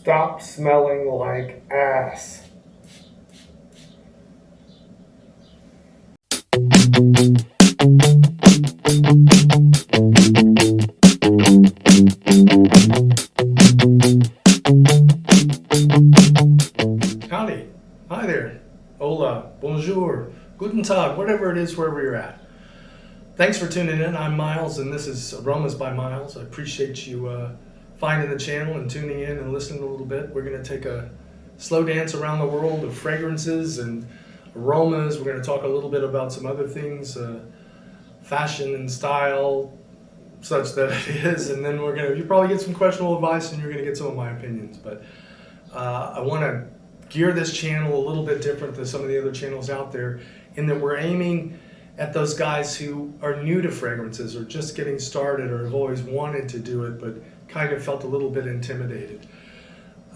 Stop smelling like ass. Howdy. Hi there. Hola. Bonjour. Guten Tag. Whatever it is, wherever you're at. Thanks for tuning in. I'm Miles, and this is Aromas by Miles. I appreciate you finding the channel and tuning in and listening a little bit. We're going to take a slow dance around the world of fragrances and aromas. We're going to talk a little bit about some other things, fashion and style, such that it is. And then you probably get some questionable advice, and you're going to get some of my opinions. But I want to gear this channel a little bit different than some of the other channels out there, in that we're aiming at those guys who are new to fragrances or just getting started or have always wanted to do it but kind of felt a little bit intimidated.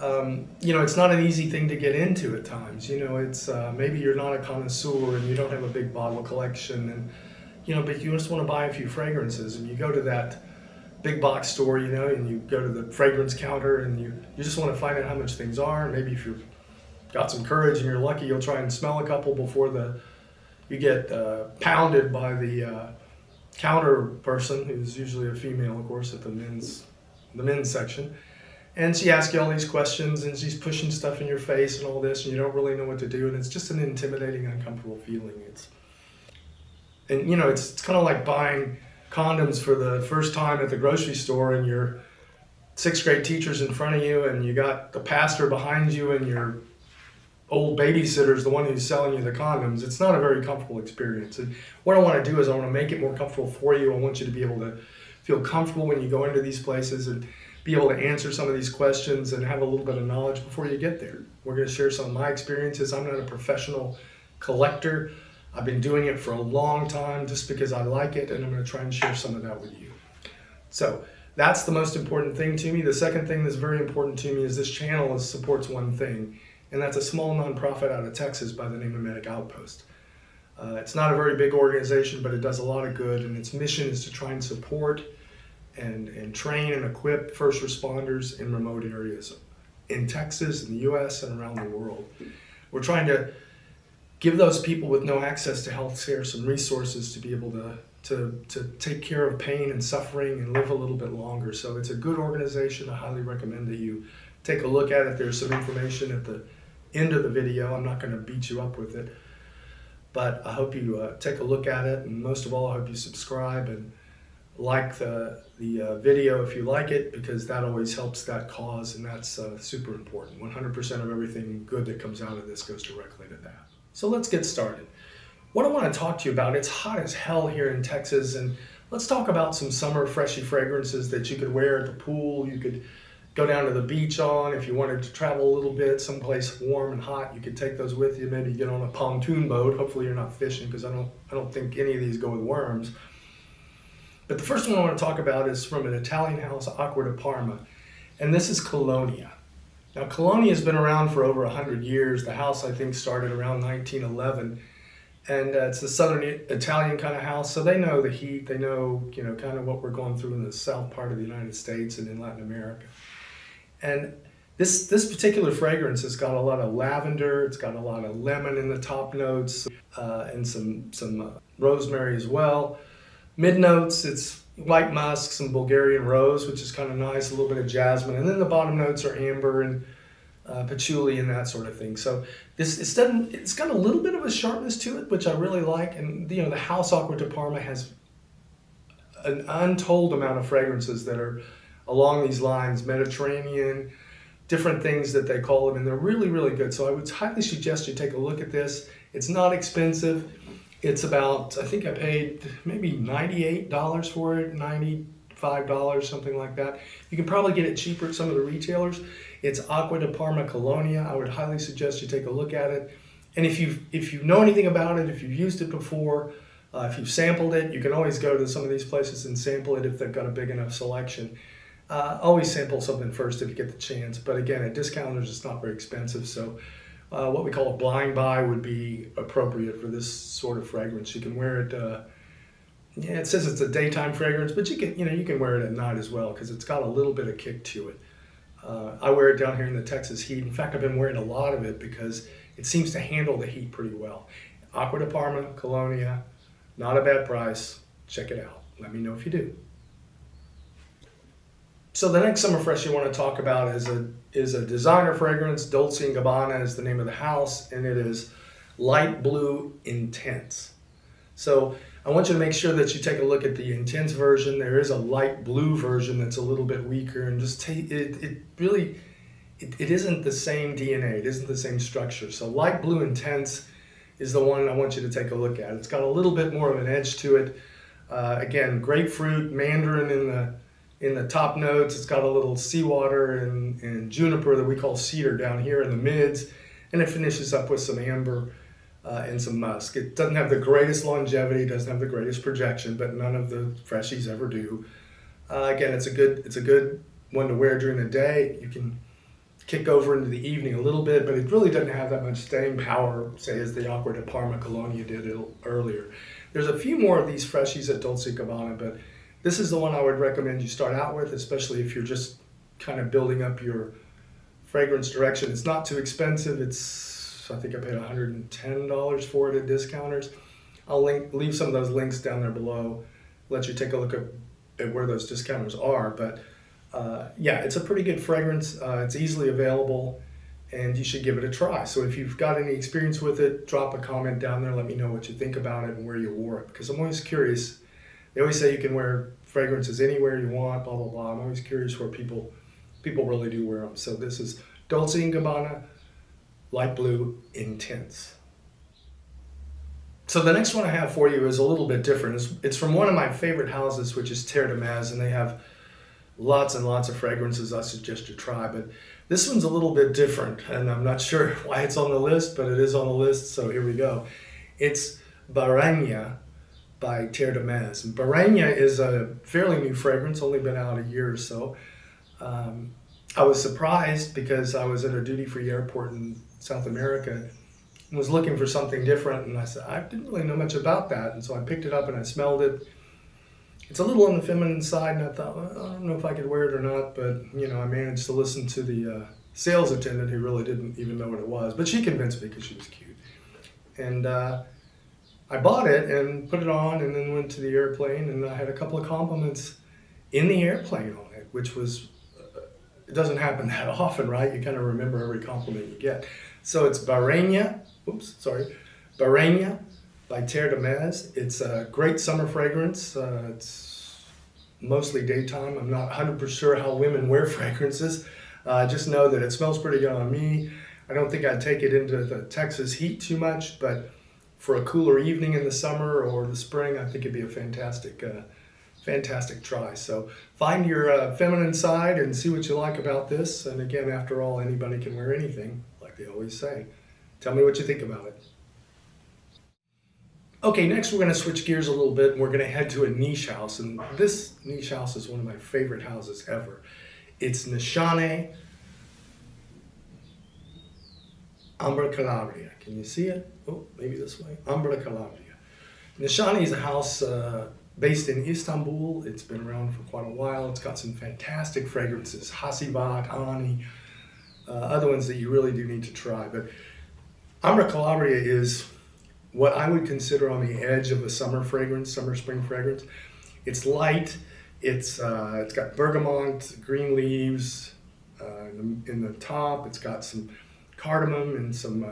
It's not an easy thing to get into at times. It's maybe you're not a connoisseur and you don't have a big bottle collection, and but you just want to buy a few fragrances, and you go to that big box store, and you go to the fragrance counter, and you just want to find out how much things are. And maybe if you've got some courage and you're lucky, you'll try and smell a couple before you get pounded by the counter person, who's usually a female, of course, at the men's section. And she asks you all these questions, and she's pushing stuff in your face and all this, and you don't really know what to do, and it's just an intimidating, uncomfortable feeling. It's kind of like buying condoms for the first time at the grocery store, and your sixth grade teacher's in front of you, and you got the pastor behind you, and your old babysitter's the one who's selling you the condoms. It's not a very comfortable experience. And what I want to do is I want to make it more comfortable for you. I want you to be able to feel comfortable when you go into these places and be able to answer some of these questions and have a little bit of knowledge before you get there. We're going to share some of my experiences. I'm not a professional collector. I've been doing it for a long time just because I like it, and I'm going to try and share some of that with you. So that's the most important thing to me. The second thing that's very important to me is this channel supports one thing, and that's a small nonprofit out of Texas by the name of Medic Outpost. It's not a very big organization, but it does a lot of good, and its mission is to try and support and train and equip first responders in remote areas in Texas, in the U.S., and around the world. We're trying to give those people with no access to health care some resources to be able to take care of pain and suffering and live a little bit longer. So it's a good organization. I highly recommend that you take a look at it. There's some information at the end of the video. I'm not going to beat you up with it, but I hope you take a look at it, and most of all, I hope you subscribe and like the video if you like it, because that always helps that cause, and that's super important. 100% of everything good that comes out of this goes directly to that. So let's get started. What I want to talk to you about, it's hot as hell here in Texas, and let's talk about some summer freshy fragrances that you could wear at the pool. You could go down to the beach on. If you wanted to travel a little bit, someplace warm and hot, you could take those with you. Maybe get on a pontoon boat. Hopefully you're not fishing, because I don't think any of these go with worms. But the first one I want to talk about is from an Italian house, Acqua di Parma, and this is Colonia. Now, Colonia has been around for over 100 years. The house, I think, started around 1911, and it's the southern Italian kind of house, so they know the heat. They know, kind of what we're going through in the south part of the United States and in Latin America. And this particular fragrance has got a lot of lavender. It's got a lot of lemon in the top notes, and some rosemary as well. Mid notes, it's white musk, some Bulgarian rose, which is kind of nice, a little bit of jasmine, and then the bottom notes are amber and patchouli and that sort of thing. So it's got a little bit of a sharpness to it, which I really like. And the house Acqua di Parma has an untold amount of fragrances that are along these lines, Mediterranean, different things that they call them, and they're really, really good. So I would highly suggest you take a look at this. It's not expensive. It's about, I think I paid maybe $98 for it, $95, something like that. You can probably get it cheaper at some of the retailers. It's Acqua di Parma Colonia. I would highly suggest you take a look at it. And if you know anything about it, if you've used it before, if you've sampled it, you can always go to some of these places and sample it if they've got a big enough selection. Always sample something first if you get the chance. But again, at discounters, it's not very expensive. So what we call a blind buy would be appropriate for this sort of fragrance. You can wear it, it says it's a daytime fragrance, but you can wear it at night as well, because it's got a little bit of kick to it. I wear it down here in the Texas heat. In fact, I've been wearing a lot of it because it seems to handle the heat pretty well. Acqua di Parma, Colonia, not a bad price. Check it out. Let me know if you do. So the next summer fresh you want to talk about is a designer fragrance. Dolce & Gabbana is the name of the house, and it is Light Blue Intense. So I want you to make sure that you take a look at the intense version. There is a light blue version that's a little bit weaker, and just take it really, it isn't the same DNA, it isn't the same structure. So Light Blue Intense is the one I want you to take a look at. It's got a little bit more of an edge to it. Again, grapefruit, mandarin in the top notes. It's got a little seawater and juniper that we call cedar down here in the mids, and it finishes up with some amber and some musk. It doesn't have the greatest longevity, doesn't have the greatest projection, but none of the freshies ever do. Again, it's a good one to wear during the day. You can kick over into the evening a little bit, but it really doesn't have that much staying power, say, as the Acqua di Parma Colonia did earlier. There's a few more of these freshies at Dolce & Gabbana, but this is the one I would recommend you start out with, especially if you're just kind of building up your fragrance direction. It's not too expensive. I think I paid $110 for it at discounters. I'll leave some of those links down there below, let you take a look at where those discounters are. But yeah, it's a pretty good fragrance. It's easily available, and you should give it a try. So if you've got any experience with it, drop a comment down there. Let me know what you think about it and where you wore it, because I'm always curious. They always say you can wear fragrances anywhere you want, blah, blah, blah. I'm always curious where people really do wear them. So this is Dolce & Gabbana Light Blue Intense. So the next one I have for you is a little bit different. It's from one of my favorite houses, which is Terre de Mez, and they have lots and lots of fragrances I suggest you try. But this one's a little bit different, and I'm not sure why it's on the list, but it is on the list, so here we go. It's Baragna by Terre de Mez. And Baragna is a fairly new fragrance, only been out a year or so. I was surprised because I was at a duty-free airport in South America and was looking for something different, and I said, I didn't really know much about that, and so I picked it up and I smelled it. It's a little on the feminine side, and I thought, well, I don't know if I could wear it or not, but I managed to listen to the sales attendant who really didn't even know what it was, but she convinced me because she was cute. And I bought it and put it on and then went to the airplane, and I had a couple of compliments in the airplane on it, which was, it doesn't happen that often, right? You kind of remember every compliment you get. So it's Baragna by Terre de Mez. It's a great summer fragrance. It's mostly daytime. I'm not 100% sure how women wear fragrances. I just know that it smells pretty good on me. I don't think I'd take it into the Texas heat too much, but for a cooler evening in the summer or the spring, I think it'd be a fantastic try. So find your feminine side and see what you like about this. And again, after all, anybody can wear anything, like they always say. Tell me what you think about it. Okay, next we're going to switch gears a little bit, and we're going to head to a niche house. And this niche house is one of my favorite houses ever. It's Nishane Ambra Calabria. Can you see it? Oh, maybe this way. Ambra Calabria. Nishane is a house based in Istanbul. It's been around for quite a while. It's got some fantastic fragrances, Hasivat, Ani, other ones that you really do need to try. But Ambra Calabria is what I would consider on the edge of a summer spring fragrance. It's light. It's got bergamot, green leaves in the top. It's got some cardamom and some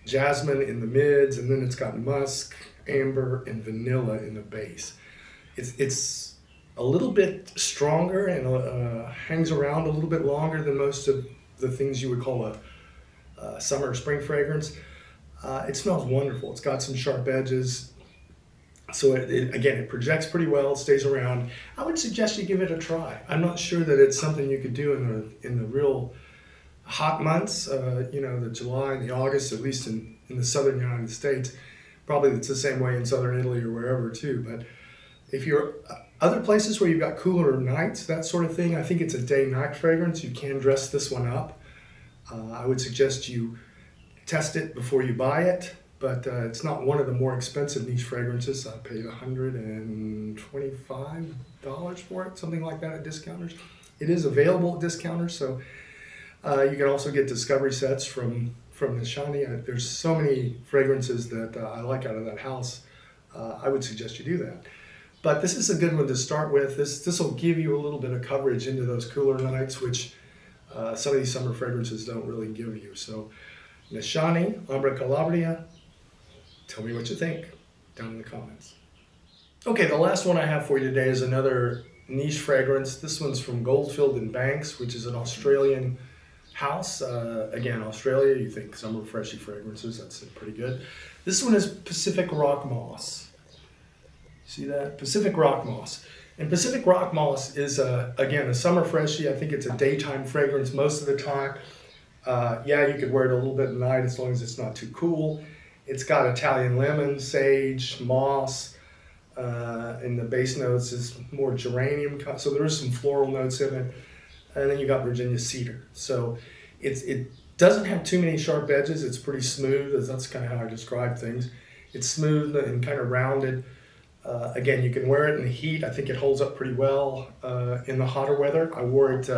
jasmine in the mids, and then it's got musk, amber, and vanilla in the base. It's a little bit stronger and hangs around a little bit longer than most of the things you would call a summer or spring fragrance. It smells wonderful. It's got some sharp edges. So it projects pretty well, it stays around. I would suggest you give it a try. I'm not sure that it's something you could do in the real hot months, the July and the August, at least in the southern United States. Probably it's the same way in southern Italy or wherever too. But if you're other places where you've got cooler nights, that sort of thing, I think it's a day-night fragrance. You can dress this one up. I would suggest you test it before you buy it, but it's not one of the more expensive niche fragrances. I paid $125 for it, something like that at discounters. It is available at discounters, so you can also get discovery sets from Nishani. There's so many fragrances that I like out of that house. I would suggest you do that. But this is a good one to start with. This will give you a little bit of coverage into those cooler nights, which some of these summer fragrances don't really give you. So Nishani, Ambra Calabria, tell me what you think down in the comments. Okay, the last one I have for you today is another niche fragrance. This one's from Goldfield and Banks, which is an Australian house. Again, Australia, you think summer freshy fragrances, that's pretty good. This one is Pacific Rock Moss. See that? Pacific Rock Moss. And Pacific Rock Moss is, again, a summer freshie. I think it's a daytime fragrance most of the time. Yeah, you could wear it a little bit at night as long as it's not too cool. It's got Italian lemon, sage, moss, and the base notes is more geranium. So there is some floral notes in it. And then you got Virginia cedar. So it doesn't have too many sharp edges. It's pretty smooth. That's kind of how I describe things. It's smooth and kind of rounded. Again, you can wear it in the heat. I think it holds up pretty well in the hotter weather. I wore it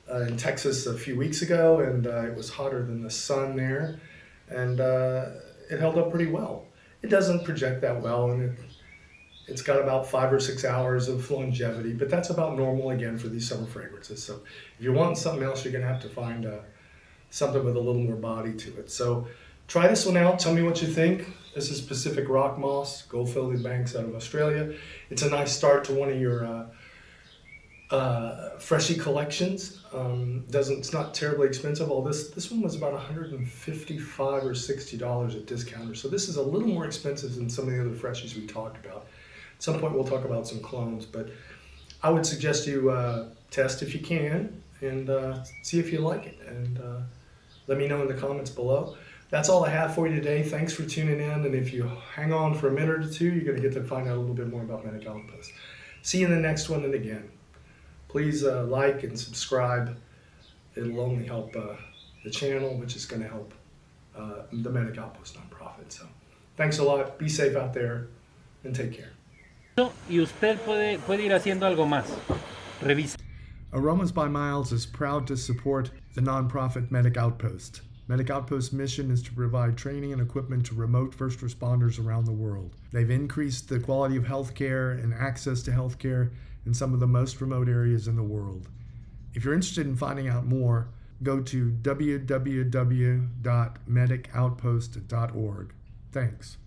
in Texas a few weeks ago, and it was hotter than the sun there, and it held up pretty well. It doesn't project that well, and it's got about 5 or 6 hours of longevity, but that's about normal again for these summer fragrances. So if you want something else, you're gonna have to find something with a little more body to it. So try this one out. Tell me what you think. This is Pacific Rock Moss, Goldfield and Banks out of Australia. It's a nice start to one of your freshie collections. It's not terribly expensive. This one was about $155 or $60 at discounters. So this is a little more expensive than some of the other freshies we talked about. At some point we'll talk about some clones, but I would suggest you test if you can and see if you like it. And let me know in the comments below. That's all I have for you today. Thanks for tuning in. And if you hang on for a minute or two, you're going to get to find out a little bit more about Medic Outpost. See you in the next one. And again, please like and subscribe. It'll only help the channel, which is going to help the Medic Outpost nonprofit. So thanks a lot. Be safe out there and take care. Y usted puede ir haciendo algo más. Revisa. Aromas by Miles is proud to support the nonprofit Medic Outpost. Medic Outpost's mission is to provide training and equipment to remote first responders around the world. They've increased the quality of healthcare and access to healthcare in some of the most remote areas in the world. If you're interested in finding out more, go to www.medicoutpost.org. Thanks.